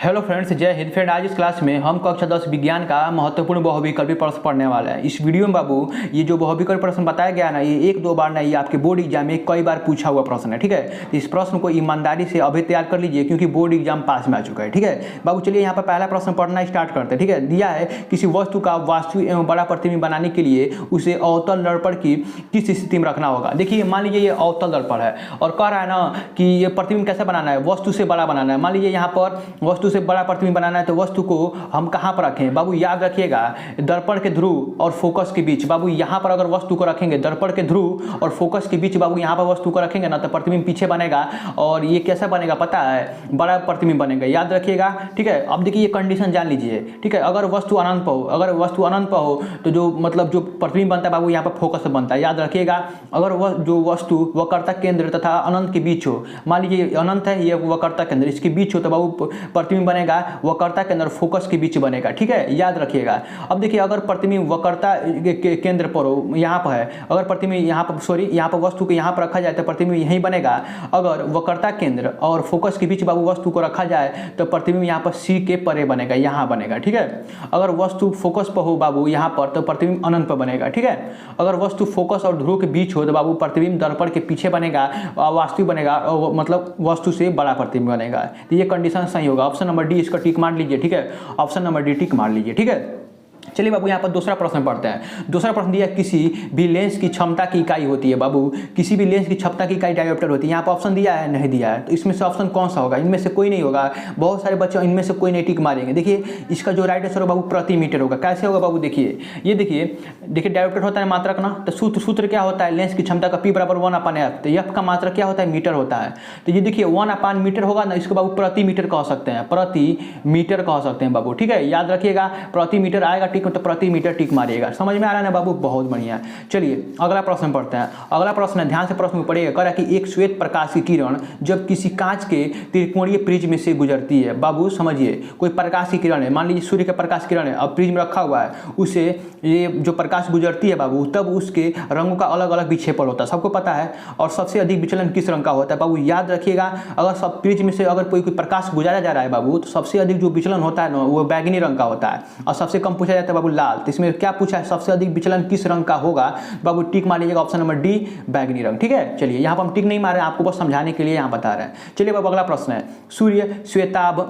Hello friends, जय Hind friend. आज इस क्लास में हम कक्षा 10 विज्ञान का महत्वपूर्ण बहुविकल्पी प्रश्न पढ़ने वाला है। इस वीडियो में बाबू ये जो बहुविकल्पी प्रश्न बताया गया ना, ये एक दो बार नहीं, ये आपके बोर्ड एग्जाम में कई बार पूछा हुआ प्रश्न है। ठीक है, तो इस प्रश्न को ईमानदारी से अभी तैयार कर लीजिए क्योंकि बोर्ड एग्जाम पास में आ चुका है। ठीक है बाबू, चलिए यहाँ पर पहला प्रश्न पढ़ना स्टार्ट करते हैं। ठीक है, दिया है किसी वस्तु का वास्तु एवं बड़ा प्रतिबिंब बनाने के लिए उसे अवतल दर्पण की किस स्थिति में रखना होगा। देखिए, मान लीजिए ये अवतल दर्पण है और कह रहा है ना कि ये प्रतिबिंब कैसे बनाना है, वस्तु से बड़ा बनाना है। मान लीजिए यहाँ पर वस्तु से बड़ा प्रतिबिंब बनाना है तो वस्तु को हम कहाँ पर रखें बाबू, याद रखिएगा दर्पण के ध्रुव और फोकस के बीच। बाबू यहाँ पर अगर वस्तु को रखेंगे दर्पण के ध्रुव और फोकस के बीच, बाबू यहाँ पर वस्तु को रखेंगे ना तो प्रतिबिंब पीछे बनेगा और ये कैसा बनेगा पता है, बड़ा प्रतिबिंब बनेगा, याद रखिएगा। ठीक है, अब देखिए ये कंडीशन जान लीजिए। ठीक है, अगर वस्तु अनंत पर हो, अगर वस्तु अनंत पर हो तो जो मतलब जो प्रतिबिंब बनता है बाबू यहाँ पर फोकस बनता है, याद रखिएगा। अगर वह जो वस्तु वक्रता केंद्र तथा अनंत के बीच हो, मान लीजिए अनंत है, ये वक्रता केंद्र इसके बीच हो तो बाबू प्रतिबिंब बनेगा वक्रता के अंदर फोकस के बीच बनेगा। ठीक है, याद रखिएगा। अब देखिए अगर प्रतिबिंब वक्रता के केंद्र पर हो, यहाँ पर है, अगर प्रतिबिंब यहाँ पर यहाँ पर वस्तु को यहाँ पर रखा जाए तो प्रतिबिंब यहीं बनेगा। अगर वक्रता केंद्र और फोकस के बीच बाबू वस्तु को रखा जाए तो प्रतिबिंब यहाँ पर सी के परे बनेगा, यहाँ बनेगा। ठीक है, अगर वस्तु फोकस पर हो बाबू यहाँ पर तो प्रतिबिंब अनंत पर बनेगा। ठीक है, अगर वस्तु फोकस और ध्रुव के बीच हो तो बाबू प्रतिबिंब दर्पण के पीछे बनेगा, वास्तविक बनेगा, मतलब वस्तु से बड़ा प्रतिबिंब बनेगा। तो ये कंडीशन सही होगा। ऑप्शन नंबर डी इसका टिक मार लीजिए। ठीक है, ऑप्शन नंबर डी टिक मार लीजिए। ठीक है, चलिए बाबू यहाँ पर दूसरा प्रश्न पढ़ते हैं। दूसरा प्रश्न दिया किसी भी लेंस की क्षमता की इकाई होती है। बाबू किसी भी लेंस की क्षमता की इकाई डायोप्टर होती है। यहाँ पर ऑप्शन दिया है, नहीं दिया है, तो इसमें से ऑप्शन कौन सा होगा? इनमें से कोई नहीं होगा। बहुत सारे बच्चे इनमें से कोई नहीं टिक मारेंगे। देखिए इसका जो राइट आंसर होगा बाबू प्रति मीटर होगा। कैसे होगा बाबू, देखिए ये देखिए डायोप्टर होता है मात्रक ना, तो सूत्र क्या होता है, लेंस की क्षमता का P बराबर 1/f, तो एफ का मात्रक क्या होता है, मीटर होता है। तो ये देखिए 1/मीटर होगा ना, इसको बाबू प्रति मीटर कह सकते हैं, प्रति मीटर कह सकते हैं बाबू। ठीक है, याद रखिएगा प्रति मीटर आएगा, ठीक है, तो प्रति मीटर टिक मारिएगा। समझ में आ रहा है ना बाबू, बहुत बढ़िया। चलिए अगला प्रश्न पढ़ते हैं। अगला प्रश्न है, ध्यान से प्रश्न में पढ़िएगा। कह रहा है कि एक श्वेत प्रकाश की किरण जब किसी कांच के त्रिकोणीय प्रिज्म से गुजरती है। बाबू समझिए, कोई प्रकाश की किरण है, मान लीजिए सूर्य का प्रकाश किरण है, अब प्रिज्म रखा हुआ है, उसे ये जो प्रकाश गुजरती है बाबू, तब उसके रंगों का अलग अलग विक्षेपण होता है, सबको पता है। और सबसे अधिक विचलन किस रंग का होता है बाबू, याद रखिएगा। अगर सब प्रिज्म से अगर कोई प्रकाश गुजारा जा रहा है बाबू, तो सबसे अधिक जो विचलन होता है ना वो बैगनी रंग का होता है और सबसे कम पूछा जाता है बाबू लाल। तो इसमें क्या पूछा है, सबसे अधिक विचलन किस रंग का होगा बाबू, टिक मार लीजिएगा ऑप्शन नंबर डी बैगनी रंग। ठीक है, चलिए यहाँ पर हम टिक नहीं मार रहे हैं, आपको बस समझाने के लिए यहाँ बता रहे हैं। चलिए बाबू अगला प्रश्न है, सूर्य श्वेताभ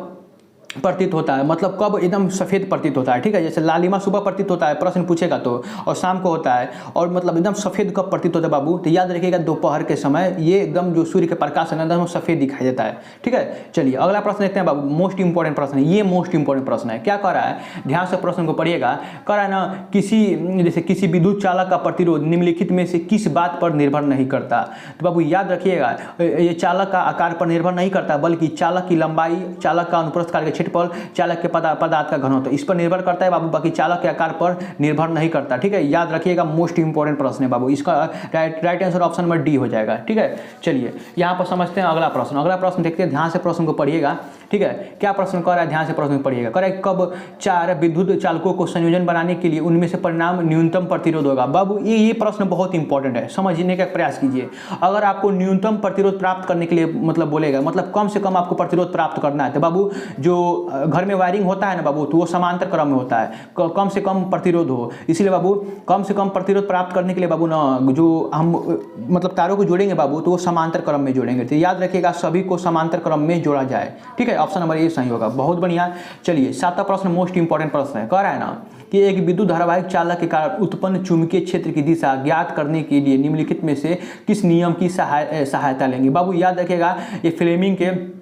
प्रतीत होता है, मतलब कब एकदम सफ़ेद प्रतीत होता है। ठीक है, जैसे लालिमा सुबह प्रतीत होता है, प्रश्न पूछेगा तो, और शाम को होता है, और मतलब एकदम सफ़ेद कब प्रतीत होता है बाबू, तो याद रखिएगा दोपहर के समय ये एकदम जो सूर्य के प्रकाश है एकदम सफ़ेद दिखाई देता है। ठीक है, चलिए अगला प्रश्न देखते हैं बाबू, मोस्ट इंपॉर्टेंट प्रश्न है, ये मोस्ट इंपॉर्टेंट प्रश्न है। क्या कह रहा है, ध्यान से प्रश्न को पढ़िएगा। कह रहा है ना जैसे किसी विद्युत चालक का प्रतिरोध निम्नलिखित में से किस बात पर निर्भर नहीं करता। तो बाबू याद रखिएगा, ये चालक का आकार पर निर्भर नहीं करता, बल्कि चालक की लंबाई, चालक का अनुप्रस्थ काट का क्षेत्रफल, चालक के पदार्थ का घनत्व, इस पर निर्भर करता है बाबू, बाकी चालक के आकार पर निर्भर नहीं करता। ठीक है, याद रखिएगा, मोस्ट इंपॉर्टेंट प्रश्न है बाबू, इसका right answer option number D हो जाएगा। ठीक है, चलिए यहाँ पर समझते हैं अगला प्रश्न। अगला प्रश्न देखते हैं, ध्यान से प्रश्न को पढ़िएगा। ठीक है, क्या प्रश्न कर रहा है, ध्यान से प्रश्न पढ़िएगा। कह रहा है कब 4 विद्युत चालकों को संयोजन बनाने के लिए उनमें से परिणाम न्यूनतम प्रतिरोध होगा। बाबू ये प्रश्न बहुत इंपॉर्टेंट है, समझने का प्रयास कीजिए। अगर आपको न्यूनतम प्रतिरोध प्राप्त करने के लिए मतलब बोलेगा, मतलब कम से कम आपको प्रतिरोध प्राप्त करना है, तो बाबू जो घर में वायरिंग होता है ना बाबू, तो वो समांतर क्रम में होता है, कम से कम प्रतिरोध हो, इसलिए बाबू कम से कम प्रतिरोध प्राप्त करने के लिए बाबू ना जो हम मतलब तारों को जोड़ेंगे बाबू, तो वो समांतर क्रम में जोड़ेंगे। तो याद रखिएगा सभी को समांतर क्रम में जोड़ा जाए। ठीक है, ऑप्शन नंबर ए सही होगा, बहुत बढ़िया। चलिए 7वां प्रश्न मोस्ट इंपॉर्टेंट प्रश्न है। कह रहा है ना कि एक विद्युत धारावाहिक चालक के कारण उत्पन्न चुंबकीय क्षेत्र की दिशा ज्ञात करने के लिए निम्नलिखित में से किस नियम की सहायता लेंगे। बाबू याद रखिएगा, ये फ्लेमिंग के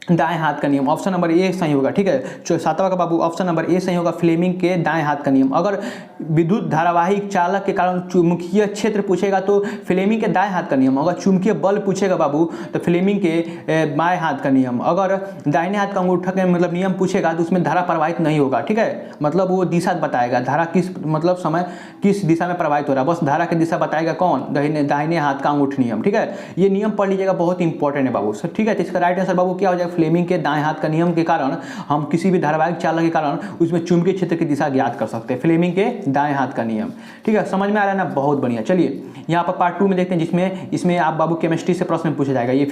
दाएं हाथ का नियम, ऑप्शन नंबर ए सही होगा। ठीक है, 7वां का बाबू ऑप्शन नंबर ए सही होगा, फ्लेमिंग के दाएं हाथ का नियम। अगर विद्युत धारावाहिक चालक के कारण चुंबकीय क्षेत्र पूछेगा तो फ्लेमिंग के दाएं हाथ का नियम, अगर चुंबकीय बल पूछेगा बाबू तो फ्लेमिंग के बाएं हाथ का नियम, अगर दाहिने हाथ का अंगूठा का मतलब नियम पूछेगा तो उसमें धारा प्रवाहित नहीं होगा। ठीक है, मतलब वो दिशा बताएगा, धारा किस मतलब समय किस दिशा में प्रवाहित हो रहा है, बस धारा की दिशा बताएगा कौन, दाहिने हाथ का अंगूठा नियम। ठीक है, ये नियम पढ़ लीजिएगा, बहुत इंपॉर्टेंट है बाबू। ठीक है, तो इसका राइट आंसर बाबू क्या हो जाएगा, फ्लेमिंग के दाएं हाथ का नियम के कारण हम किसी भी धारावाहिक चालक के कारण उसमें चुंबकीय क्षेत्र की दिशा ज्ञात कर सकते हैं, फ्लेमिंग के दाएं हाथ का नियम। ठीक है, समझ में आ रहा है ना, बहुत बढ़िया। चलिए यहाँ पर पार्ट 2 में देखते हैं, जिसमें इसमें आप बाबू केमिस्ट्री से प्रश्न पूछा जाएगा। ये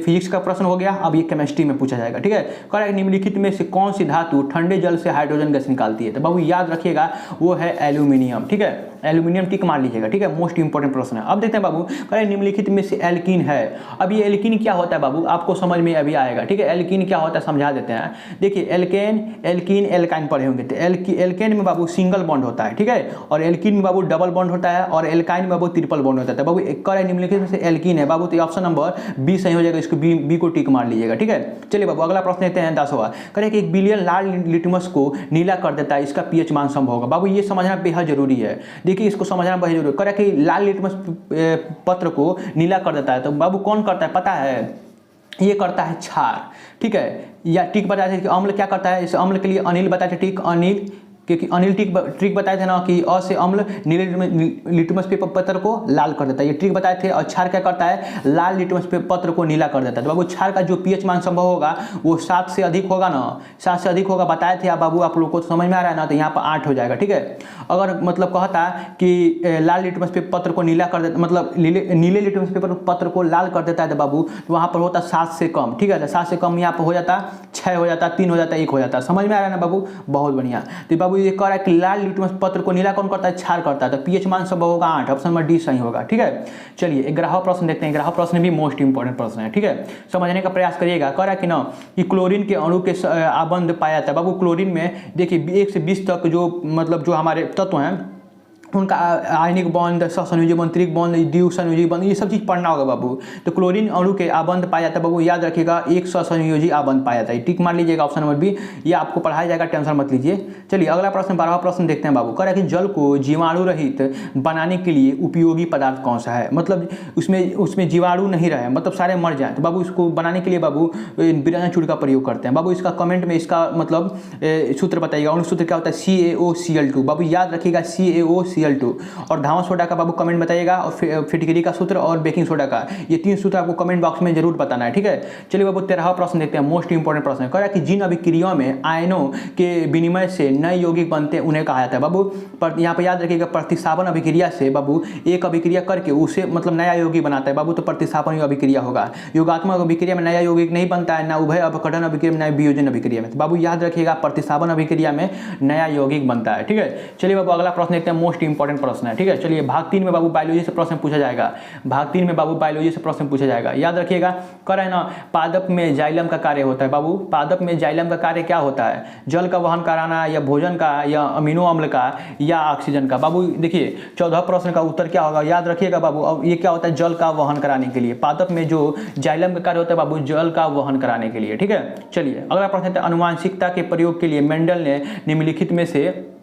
फिजिक्स का प्रश्न हो गया, अब ये केमिस्ट्री में पूछा जाएगा। ठीक है, कह रहा है निम्नलिखित में से कौन सी धातु ठंडे जल से हाइड्रोजन गैस निकालती है? तो बाबू याद रखिएगा वो है एल्यूमिनियम। ठीक है, एल्यूमिनियम टिक मार लीजिएगा। ठीक है, मोस्ट इंपॉर्टेंट प्रश्न है। अब देखते हैं बाबू, कह रहे निम्नलिखित में से एल्कीन है। अब ये एल्कीन क्या होता है बाबू, आपको समझ में अभी आएगा। ठीक है, एल्कीन क्या होता है समझा देते हैं। देखिए एल्कीन एल्काइन पढ़े होंगे, तो एल्केन में बाबू सिंगल बॉन्ड होता है। ठीक है, और एल्कीन में बाबू डबल बॉन्ड होता है, और एल्काइन में बाबू ट्रिपल बॉन्ड होता है। बाबू एक कर निम्नलिखित में से एल्कीन है बाबू, तो ऑप्शन नंबर बी सही हो जाएगा, इसको बी को टिक मार लीजिएगा। ठीक है, चलिए बाबू अगला प्रश्न लेते हैं 10वां। करें कि 1 बिलियन लाल लिटमस को नीला कर देता है, इसका पीएच मान संभव होगा। बाबू ये समझना बेहद जरूरी है। देखिए इसको समझना बेहद जरूरी है। करें कि लाल लिटमस पत्र को नीला कर देता है, तो बाबू कौन करता है पता है? ये करता है क्षार। ठीक है, या टिक बताए थे कि अम्ल क्या करता है, इस अम्ल के लिए अनिल बताए थे, टिक अनिल, क्योंकि अनिल ट्रिक बताए थे ना कि अ से अम्ल नीले लिटमस पेपर पत्र को लाल कर देता है, ये ट्रिक बताए थे। और क्षार क्या करता है? लाल लिटमस पत्र को नीला कर देता है। तो बाबू क्षार का जो पीएच मान संभव होगा वो 7 से अधिक होगा ना, 7 से अधिक होगा बताए थे आप बाबू, आप लोग को समझ में आ रहा है ना, तो यहाँ पर 8 हो जाएगा। ठीक है, अगर मतलब कहता कि लाल लिटमस पेपर पत्र को नीला कर देता, मतलब नीले लिटमस पेपर पत्र को लाल कर देता है, तो बाबू तो वहाँ पर होता 7 से कम। ठीक है, 7 से कम यहाँ पर हो जाता 6 हो जाता, 3 हो जाता, 1 हो जाता। समझ में आ रहा है ना बाबू, बहुत बढ़िया। तो बाबू ये कह रहा है कि लाल लिटमस पत्र को नीला कौन करता है? क्षार करता है। तो पीएच मान संभव होगा 8, ऑप्शन नंबर डी सही होगा। ठीक है, चलिए 11वां प्रश्न देखते हैं। 11वां प्रश्न भी मोस्ट इंपॉर्टेंट प्रश्न है। ठीक है, समझने का प्रयास करिएगा। कह रहा है कि ना कि क्लोरीन के अणु के आबंध पाया जाता है। बाबू क्लोरीन में देखिए 1 से 20 तक जो मतलब जो हमारे तत्व हैं उनका आयनिक बॉन्ड, सहसंयोजी बॉन्ड, त्रिक बॉन्ड, द्विसंयोजी बॉन्ड, ये सब चीज़ पढ़ना होगा बाबू। तो क्लोरीन अणु के आबंध पाया जाता है बाबू, याद रखिएगा 1 सहसंयोजी आबंध पाया जाता है, टिक मार लीजिएगा ऑप्शन नंबर बी, ये आपको पढ़ाया जाएगा, टेंशन मत लीजिए। चलिए अगला प्रश्न 12वां प्रश्न देखते हैं बाबू। कह रहा है कि जल को जीवाणु रहित बनाने के लिए उपयोगी पदार्थ कौन सा है? मतलब उसमें जीवाणु नहीं रहे, मतलब सारे मर जाए, तो बाबू इसको बनाने के लिए बाबू बिरयानी चूड़ का प्रयोग करते हैं। बाबू इसका कमेंट में इसका मतलब सूत्र बताइएगा। अणु सूत्र क्या होता है? CaOCl2। बाबू याद रखिएगा CaOCl2। और धावा सोडा का बाबू कमेंट बताइएगा, और फिटकरी का सूत्र और बेकिंग सोडा का, ये 3 सूत्र आपको कमेंट बॉक्स में जरूर बताना है। ठीक है, चलिए बाबू 13वां प्रश्न देखते हैं, मोस्ट इंपॉर्टेंट प्रश्न है। कह रहा है कि जिन अभिक्रियाओं में आयनों के विनिमय से नए यौगिक बनते हैं उन्हें कहा जाता है। बाबू यहाँ पे याद रखिएगा प्रतिस्थापन अभिक्रिया से बाबू एक अभिक्रिया करके उसे मतलब नया यौगिक बनाता है बाबू, तो प्रतिस्थापन अभिक्रिया होगा। योगात्मक अभिक्रिया में नया यौगिक नहीं बनता है, ना उभय अपघटन अभिक्रिया में, नया वियोजन अभिक्रिया में। तो बाबू याद रखिएगा प्रतिस्थापन अभिक्रिया में नया यौगिक बनता है। ठीक है, चलिए बाबू अगला प्रश्न देखते हैं, मोस्ट इंपॉर्टेंट प्रश्न है। ठीक है, चलिए भाग 3 में बाबू बायोलॉजी से प्रश्न पूछा जाएगा। भाग 3 में बाबू बायोलॉजी से प्रश्न पूछा जाएगा, याद रखिएगा। कह रहा है ना पादप में जाइलम का कार्य होता है। बाबू पादप में जाइलम का कार्य क्या होता है? जल का वहन कराना, या भोजन का, या अमीनो अम्ल का, या ऑक्सीजन का। बाबू देखिए 14वां प्रश्न का उत्तर क्या होगा, याद रखिएगा बाबू। अब ये क्या होता है? जल का वहन कराने के लिए। पादप में जो जाइलम का कार्य होता है बाबू, जल का वहन कराने के लिए। ठीक है, चलिए अगला प्रश्न है, अनुवांशिकता के प्रयोग के लिए मेंडल ने निम्नलिखित में से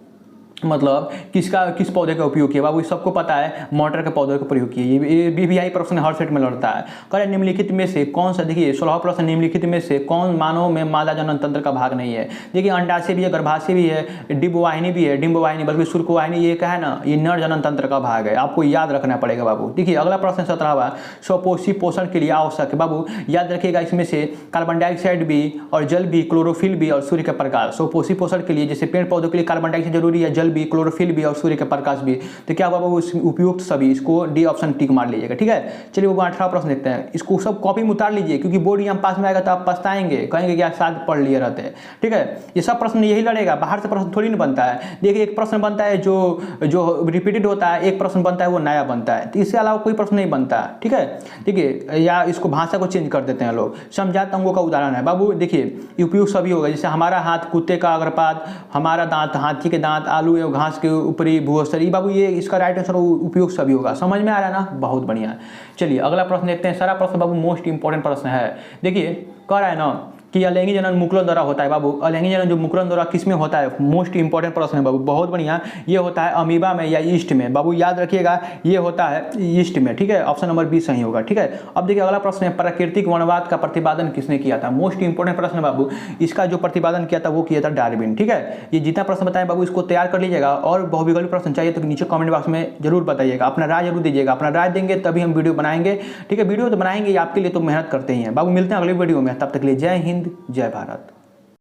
मतलब किस पौधे का उपयोग किया? बाबू सबको पता है मटर के पौधे का प्रयोग किया। ये BBI प्रश्न हर सेट में लड़ता है। करें निम्नलिखित में से कौन सा, देखिए 16वां प्रश्न, निम्नलिखित में से कौन मानव में मादा जनन तंत्र का भाग नहीं है? देखिए अंडाशय भी है, गर्भाशय भी है, डिंबवाहिनी भी है, डिंबवाहिनी बल्कि शुक्रवाहिनी, ये क्या है ना, ये नर जनन तंत्र का भाग है, आपको याद रखना पड़ेगा बाबू। देखिए अगला प्रश्न 17वां, स्वपोषी पोषण के लिए आवश्यक है। बाबू याद रखिएगा इसमें से कार्बन डाइऑक्साइड भी, और जल भी, क्लोरोफिल भी, और सूर्य का प्रकाश। स्वपोषी पोषण के लिए जैसे पेड़ पौधों के लिए कार्बन डाइऑक्साइड जरूरी है, जल भी, क्लोरोफिल भी, और सूर्य का प्रकाश भी। तो क्या होगा बाबू उपयुक्त सभी, इसको डी ऑप्शन टिक मार लीजिएगा। ठीक है, चलिए बाबू 18वां प्रश्न देखते हैं। इसको सब कॉपी में उतार लीजिए, क्योंकि बोर्ड एग्जाम पास में आएगा तो आप पछताएंगे, कहेंगे कि आप शायद पढ़ लिए रहते हैं। ठीक है, ये सब प्रश्न यही लड़ेगा, बाहर से प्रश्न थोड़ी ना बनता है। देखिए एक प्रश्न बनता है जो रिपीटेड होता है, एक प्रश्न बनता है वो नया बनता है, तो इसके अलावा कोई प्रश्न नहीं बनता। ठीक है, देखिए या इसको भाषा को चेंज कर देते हैं लोग। समझात अंगों का उदाहरण है बाबू, देखिए उपयुक्त सभी होगा, जैसे हमारा हाथ कुत्ते का अग्रपाद, हमारा दांत हाथी के दांत, आलू एवं घास के ऊपरी भूस्थली। बाबू ये इसका राइट आंसर उपयोग सभी होगा। समझ में आ रहा है ना, बहुत बढ़िया। चलिए अगला प्रश्न देखते हैं। सारा प्रश्न बाबू मोस्ट इंपॉर्टेंट प्रश्न है। देखिए कह रहा है ना कि अलैंगिक जनन मुकुलन द्वारा होता है बाबू। अलैंगिक जनन जो मुकुलन द्वारा किस में होता है, मोस्ट इंपॉर्टेंट प्रश्न है बाबू, बहुत बढ़िया। ये होता है अमीबा में या ईस्ट में बाबू, याद रखिएगा ये होता है ईस्ट में, ठीक है। ऑप्शन नंबर बी सही होगा, ठीक है। अब देखिए अगला प्रश्न है, प्राकृतिक वर्णवाद का प्रतिपादन किसने किया था। मोस्ट इंपॉर्टेंट प्रश्न है बाबू, इसका जो प्रतिपादन किया था वो किया था डार्विन, ठीक है। ये जितना प्रश्न बताएं बाबू इसको तैयार कर लीजिएगा, और बहुविकल्पी प्रश्न चाहिए तो नीचे कमेंट बॉक्स में जरूर बताइएगा, अपना राय जरूर दीजिएगा। अपना राय देंगे तभी हम वीडियो बनाएंगे, ठीक है। वीडियो तो बनाएंगे आपके लिए, तो मेहनत करते ही हैं बाबू। मिलते हैं अगले वीडियो में, तब तक के लिए जय हिंद जय भारत।